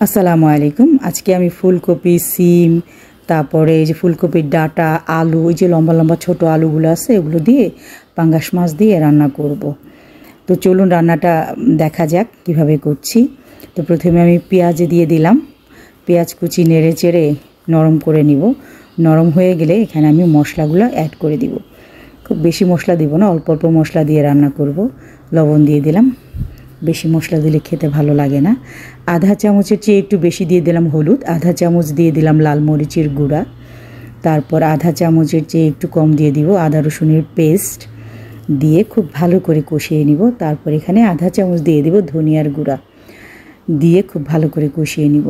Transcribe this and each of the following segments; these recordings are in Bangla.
আসসালামু আলাইকুম। আজকে আমি ফুলকপি, সিম, তারপরে এই যে ফুলকপির ডাটা, আলু, ওই যে লম্বা লম্বা ছোট আলুগুলো আছে এগুলো দিয়ে পাঙ্গাস মাছ দিয়ে রান্না করব। তো চলুন রান্নাটা দেখা যাক কিভাবে করছি। তো প্রথমে আমি পেঁয়াজ দিয়ে দিলাম, পেঁয়াজ কুচি নেড়ে চেড়ে নরম করে নিব। নরম হয়ে গেলে এখানে আমি মশলাগুলো অ্যাড করে দিব। খুব বেশি মশলা দিব না, অল্প অল্প মশলা দিয়ে রান্না করব। লবণ দিয়ে দিলাম, বেশি মশলা দিলে খেতে ভালো লাগে না। আধা চামচের চেয়ে একটু বেশি দিয়ে দিলাম হলুদ, আধা চামচ দিয়ে দিলাম লাল মরিচের গুঁড়া, তারপর আধা চামচের চেয়ে একটু কম দিয়ে দিব আদা রসুনের পেস্ট দিয়ে খুব ভালো করে কষিয়ে নিব। তারপর এখানে আধা চামচ দিয়ে দিব ধনিয়ার গুঁড়া দিয়ে খুব ভালো করে কষিয়ে নিব।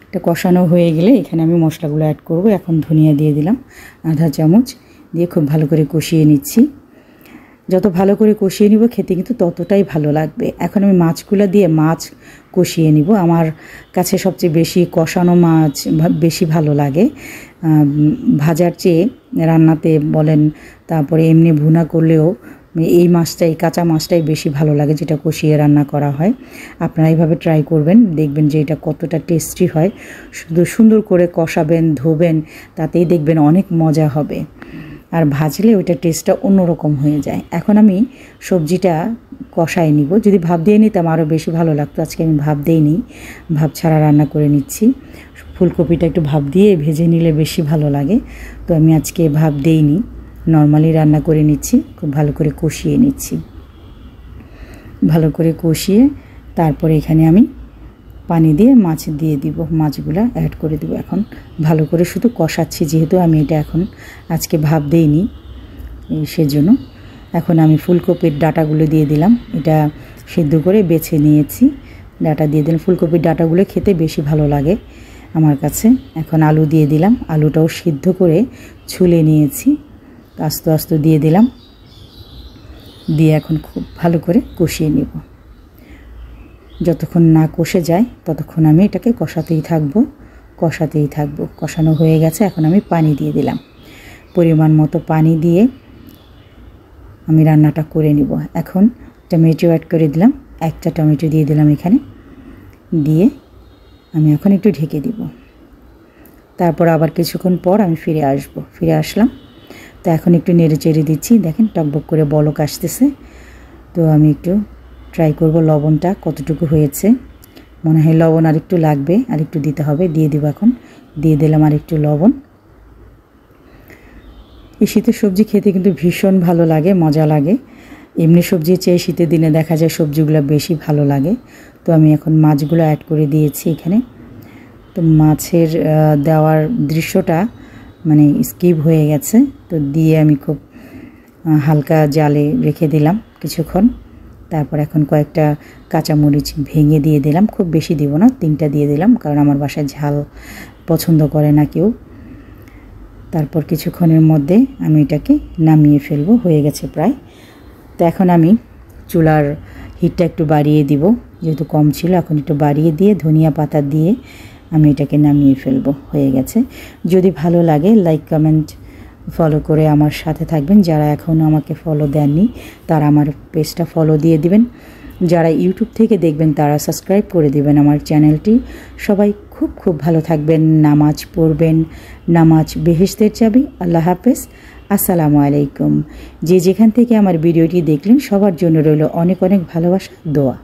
এটা কষানো হয়ে গেলে এখানে আমি মশলাগুলো অ্যাড করব। এখন ধনিয়া দিয়ে দিলাম আধা চামচ, দিয়ে খুব ভালো করে কষিয়ে নিচ্ছি। যত ভালো করে কষিয়ে নিব খেতে কিন্তু ততটাই ভালো লাগবে। এখন আমি মাছগুলো দিয়ে মাছ কষিয়ে নিব। আমার কাছে সবচেয়ে বেশি কষানো মাছ বেশি ভালো লাগে, ভাজার চেয়ে রান্নাতে বলেন, তারপরে এমনি ভুনা করলেও এই মাছটাই, কাঁচা মাছটাই বেশি ভালো লাগে, যেটা কষিয়ে রান্না করা হয়। আপনারা এইভাবে ট্রাই করবেন, দেখবেন যে এটা কতটা টেস্টি হয়। শুধু সুন্দর করে কষাবেন, ধোবেন, তাতেই দেখবেন অনেক মজা হবে। আর ভাজলে ওইটা টেস্টটা অন্যরকম হয়ে যায়। এখন আমি সবজিটা কষায় নিব। যদি ভাপ দিয়ে নিতাম আরও বেশি ভালো লাগতো, আজকে আমি ভাপ দিইনি, ভাপ ছাড়া রান্না করে নিচ্ছি। ফুলকপিটা একটু ভাপ দিয়ে ভেজে নিলে বেশি ভালো লাগে, তো আমি আজকে ভাপ দিইনি, নর্মালি রান্না করে নিচ্ছি। খুব ভালো করে কষিয়ে নিচ্ছি। ভালো করে কষিয়ে তারপরে এখানে আমি পানি দিয়ে মাছ দিয়ে দিব, মাছগুলো অ্যাড করে দিব। এখন ভালো করে শুধু কষাচ্ছি, যেহেতু আমি এটা এখন আজকে ভাপ দেইনি সেজন্য। এখন আমি ফুলকপির ডাটাগুলো দিয়ে দিলাম, এটা সিদ্ধ করে বেছে নিয়েছি, ডাটা দিয়ে দিলাম। ফুলকপির ডাটাগুলো খেতে বেশি ভালো লাগে আমার কাছে। এখন আলু দিয়ে দিলাম, আলুটাও সিদ্ধ করে ছুলে নিয়েছি, আস্তে আস্তে দিয়ে দিলাম, দিয়ে এখন খুব ভালো করে কষিয়ে নেব। যতক্ষণ না কষে যায় ততক্ষণ আমি এটাকে কষাতেই থাকবো। কষানো হয়ে গেছে, এখন আমি পানি দিয়ে দিলাম। পরিমাণ মতো পানি দিয়ে আমি রান্নাটা করে নিব। এখন টমেটো অ্যাড করে দিলাম, একটা টমেটো দিয়ে দিলাম এখানে, দিয়ে আমি এখন একটু ঢেকে দিব। তারপর আবার কিছুক্ষণ পর আমি ফিরে আসলাম। তো এখন একটু নেড়ে চেড়ে দিচ্ছি, দেখেন টকবক করে বলক আসতেছে। তো আমি একটু ট্রাই করব লবণটা কতটুকু হয়েছে। মনে হয় লবণ আরেকটু লাগবে, আরেকটু দিতে হবে, দিয়ে দিব। এখন দিয়ে দিলাম আরেকটু লবণ। এই শীতের সবজি খেতে কিন্তু ভীষণ ভালো লাগে, মজা লাগে। এমনি সবজির চেয়ে শীতের দিনে দেখা যায় সবজিগুলো বেশি ভালো লাগে। তো আমি এখন মাছগুলো অ্যাড করে দিয়েছি এখানে। তো মাছের দেওয়ার দৃশ্যটা মানে স্কিপ হয়ে গেছে, তো দিয়ে আমি খুব হালকা জালে রেখে দিলাম কিছুক্ষণ। তারপর এখন কয়েকটা কাঁচামরিচ ভেঙে দিয়ে দিলাম, খুব বেশি দিব না, 3টা দিয়ে দিলাম, কারণ আমার বাসায় ঝাল পছন্দ করে না কেউ। তারপর কিছুক্ষণের মধ্যে আমি এটাকে নামিয়ে ফেলবো, হয়ে গেছে প্রায়। তো এখন আমি চুলার হিটটা একটু বাড়িয়ে দিব, যেহেতু কম ছিল, এখন একটু বাড়িয়ে দিয়ে ধনিয়া পাতা দিয়ে আমি এটাকে নামিয়ে ফেলবো, হয়ে গেছে। যদি ভালো লাগে লাইক, কমেন্ট, ফলো করে আমার সাথে থাকবেন। যারা এখনও আমাকে ফলো দেননি তারা আমার পেজটা ফলো দিয়ে দিবেন। যারা ইউটিউব থেকে দেখবেন তারা সাবস্ক্রাইব করে দিবেন আমার চ্যানেলটি। সবাই খুব খুব ভালো থাকবেন, নামাজ পড়বেন, নামাজ বেহেশতের চাবি। আল্লাহ হাফেজ, আসসালামু আলাইকুম। যে যেখান থেকে আমার ভিডিওটি দেখলেন সবার জন্য রইল অনেক অনেক ভালোবাসা, দোয়া।